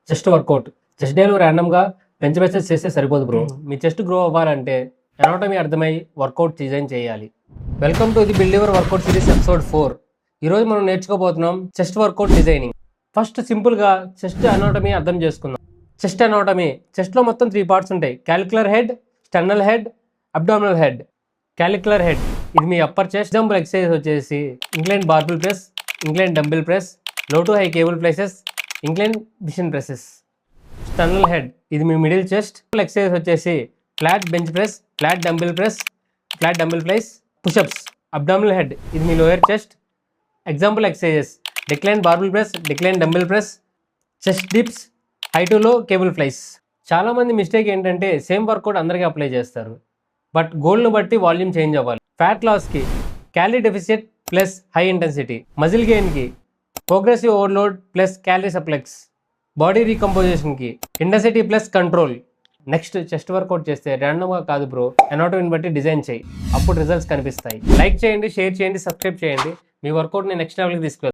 Chest workout. Chest డేలో ర్యాండమ్గా bench presses చేస్తే సరిపోదు బ్రో. మీ చెస్ట్ గ్రో అవ్వాలంటే ఎనాటమీ అర్థమై వర్కౌట్ డిజైన్ చేయాలి. Welcome to the build your workout series episode 4. ఈరోజు మనం నేర్చుకోబోతున్నాం చెస్ట్ వర్కౌట్ డిజైనింగ్. ఫస్ట్ సింపుల్గా చెస్ట్ అనాటమీ అర్థం చేసుకుందాం. చెస్ట్ అనాటమీ, చెస్ట్లో మొత్తం 3 పార్ట్స్ ఉంటాయి: clavicular head, sternal head, abdominal head. Clavicular head ఇది మీ అప్పర్ చెస్ట్. ఎగ్జాంపుల్ ఎక్సర్సైజ్ వచ్చేసి incline barbell press, incline dumbbell press, low to high cable presses, incline machine presses. Sternal head ఇది మీ middle chest. Exercise వచ్చేసి flat bench press, flat dumbbell press, flat dumbbell press, pushups. Abdominal head ఇది మీ lower chest. Example exercises decline barbell press, decline dumbbell press, chest dips, high to low cable flies. చాలామంది mistake ఏంటంటే same workout అందరికీ apply చేస్తారు, but గోల్ను బట్టి volume change అవ్వాలి. Fat లాస్కి calorie deficit plus high intensity, muscle గెయిన్కి progressive overload plus calorie surplus, body రీకంపోజిషన్కి intensity plus control. Next chest workout చేస్తే ర్యాండమ్గా కాదు బ్రో, ఎనాటమీని బట్టి డిజైన్ చేయి, అప్పుడు రిజల్ట్స్ కనిపిస్తాయి. లైక్ చేయండి, షేర్ చేయండి, సబ్స్క్రైబ్ చేయండి. మీ వర్కౌట్ని నెక్స్ట్ లెవెల్కి తీసుకెళ్తాం.